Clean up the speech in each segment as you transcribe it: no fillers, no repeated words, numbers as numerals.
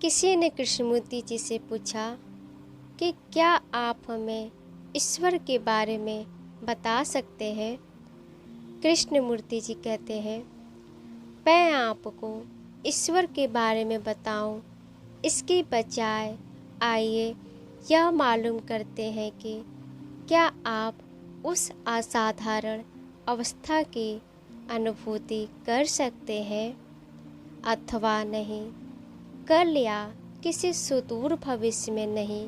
किसी ने कृष्णमूर्ति जी से पूछा कि क्या आप हमें ईश्वर के बारे में बता सकते हैं। कृष्णमूर्ति जी कहते हैं, मैं आपको ईश्वर के बारे में बताऊं, इसकी बजाय आइए यह मालूम करते हैं कि क्या आप उस असाधारण अवस्था की अनुभूति कर सकते हैं अथवा नहीं। कल या किसी सुदूर भविष्य में नहीं,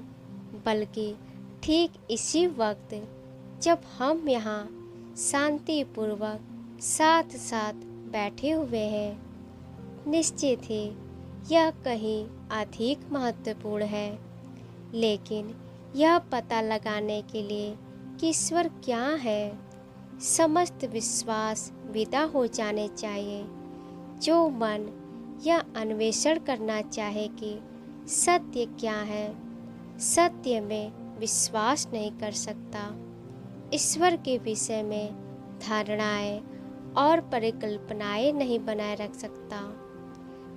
बल्कि ठीक इसी वक्त जब हम यहाँ शांतिपूर्वक साथ साथ बैठे हुए हैं। निश्चित ही यह कहीं अधिक महत्वपूर्ण है, लेकिन यह पता लगाने के लिए कि ईश्वर क्या है, समस्त विश्वास विदा हो जाने चाहिए। जो मन यह अन्वेषण करना चाहे कि सत्य क्या है, सत्य में विश्वास नहीं कर सकता, ईश्वर के विषय में धारणाएं और परिकल्पनाएं नहीं बनाए रख सकता।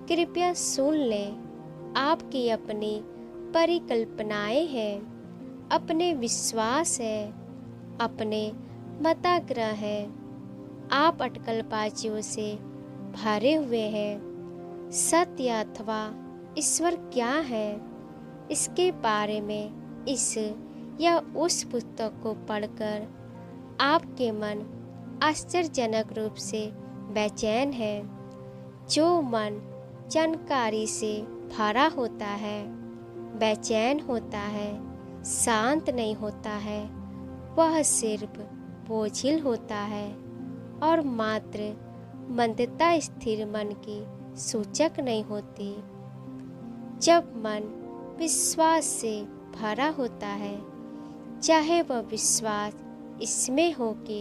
कृपया सुन लें, आपकी अपनी परिकल्पनाएं हैं, अपने विश्वास है, अपने मताग्रह है। आप अटकलबाजियों से भरे हुए हैं। सत्य अथवा ईश्वर क्या है, इसके बारे में इस या उस पुस्तक को पढ़कर आपके मन आश्चर्यजनक रूप से बेचैन है। जो मन जानकारी से भरा होता है, बेचैन होता है, शांत नहीं होता है, वह सिर्फ बोझिल होता है और मात्र मंदता स्थिर मन की सूचक नहीं होती। जब मन विश्वास से भरा होता है, चाहे वह विश्वास इसमें हो कि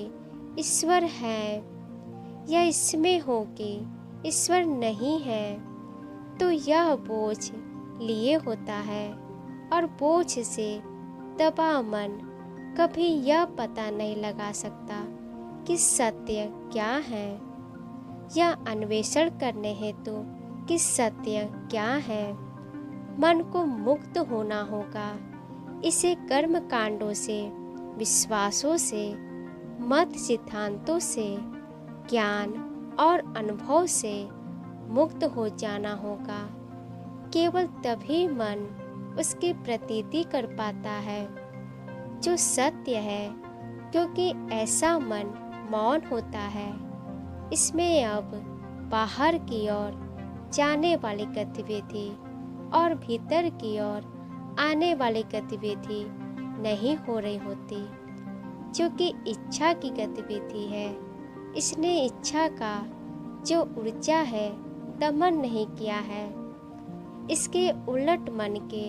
ईश्वर है या इसमें हो कि ईश्वर नहीं है, तो यह बोझ लिए होता है और बोझ से दबा मन कभी यह पता नहीं लगा सकता कि सत्य क्या है, या अन्वेषण करने हेतु कि सत्य क्या है। मन को मुक्त होना होगा। इसे कर्म कांडों से, विश्वासों से, मत सिद्धांतों से, ज्ञान और अनुभव से मुक्त हो जाना होगा। केवल तभी मन उसकी प्रतीति कर पाता है जो सत्य है, क्योंकि ऐसा मन मौन होता है। इसमें अब बाहर की ओर जाने वाली गतिविधि और भीतर की ओर आने वाली गतिविधि नहीं हो रही होती, जो कि इच्छा की गतिविधि है। इसने इच्छा का जो ऊर्जा है दमन नहीं किया है। इसके उलट मन के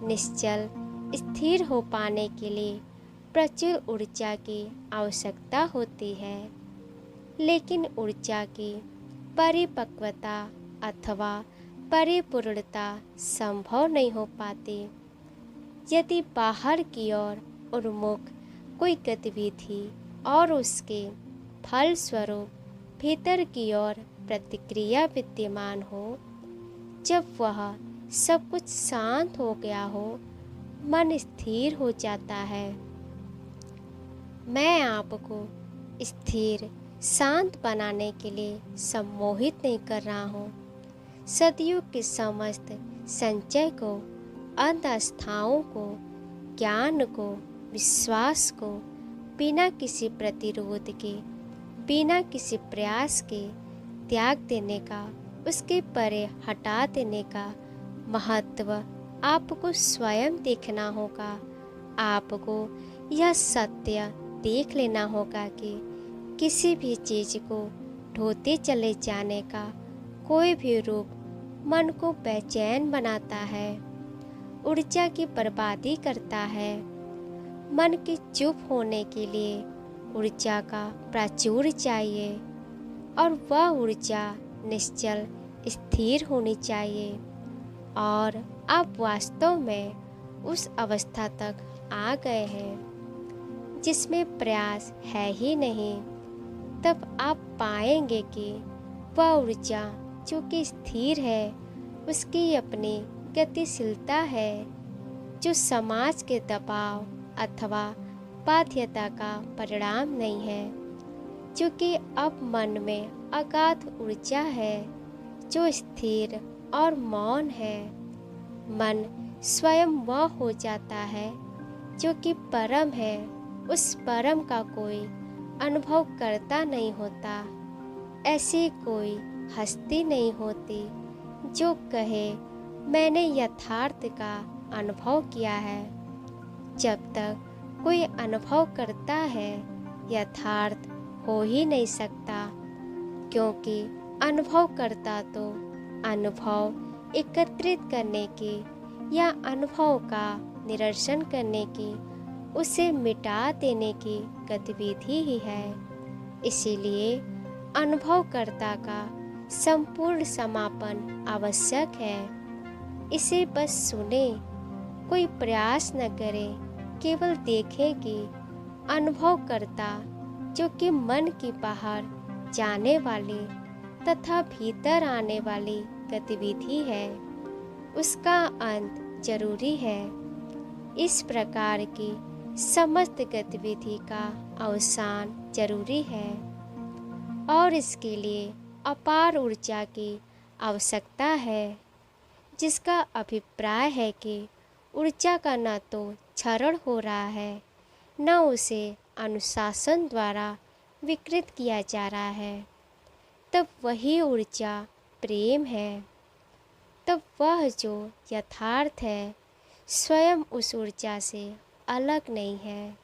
निश्चल स्थिर हो पाने के लिए प्रचुर ऊर्जा की आवश्यकता होती है, लेकिन ऊर्जा की परिपक्वता अथवा परिपूर्णता संभव नहीं हो पाती यदि बाहर की ओर उन्मुख कोई गतिविधि और उसके फल स्वरूप भीतर की ओर प्रतिक्रिया विद्यमान हो। जब वह सब कुछ शांत हो गया हो, मन स्थिर हो जाता है। मैं आपको स्थिर शांत बनाने के लिए सम्मोहित नहीं कर रहा हूँ। सदियों के समस्त संचय को, अंतस्थाओं को, ज्ञान को, विश्वास को बिना किसी प्रतिरोध के, बिना किसी प्रयास के त्याग देने का, उसके परे हटा देने का महत्व आपको स्वयं देखना होगा। आपको यह सत्य देख लेना होगा कि किसी भी चीज़ को ढोते चले जाने का कोई भी रूप मन को बेचैन बनाता है, ऊर्जा की बर्बादी करता है। मन के चुप होने के लिए ऊर्जा का प्राचुर्य चाहिए, और वह ऊर्जा निश्चल स्थिर होनी चाहिए। और आप वास्तव में उस अवस्था तक आ गए हैं जिसमें प्रयास है ही नहीं। तब आप पाएंगे कि वह ऊर्जा जो कि स्थिर है, उसकी अपनी गतिशीलता है जो समाज के दबाव अथवा बाध्यता का परिणाम नहीं है, क्योंकि अब मन में अगाध ऊर्जा है जो स्थिर और मौन है। मन स्वयं वह हो जाता है जो कि परम है, उस परम का कोई अनुभव करता नहीं होता। ऐसी कोई हस्ती नहीं होती जो कहे मैंने यथार्थ का अनुभव किया है। जब तक कोई अनुभव करता है, यथार्थ हो ही नहीं सकता, क्योंकि अनुभव करता तो अनुभव एकत्रित करने की या अनुभव का निरसन करने की, उसे मिटा देने की गतिविधि ही है। इसीलिए अनुभवकर्ता का संपूर्ण समापन आवश्यक है। इसे बस सुने, कोई प्रयास न करे, केवल देखे कि अनुभवकर्ता जो कि मन की बाहर जाने वाली तथा भीतर आने वाली गतिविधि है, उसका अंत जरूरी है। इस प्रकार की समस्त गतिविधि का अवसान जरूरी है और इसके लिए अपार ऊर्जा की आवश्यकता है, जिसका अभिप्राय है कि ऊर्जा का न तो क्षरण हो रहा है, न उसे अनुशासन द्वारा विकृत किया जा रहा है। तब वही ऊर्जा प्रेम है। तब वह जो यथार्थ है स्वयं उस ऊर्जा से अलग नहीं है।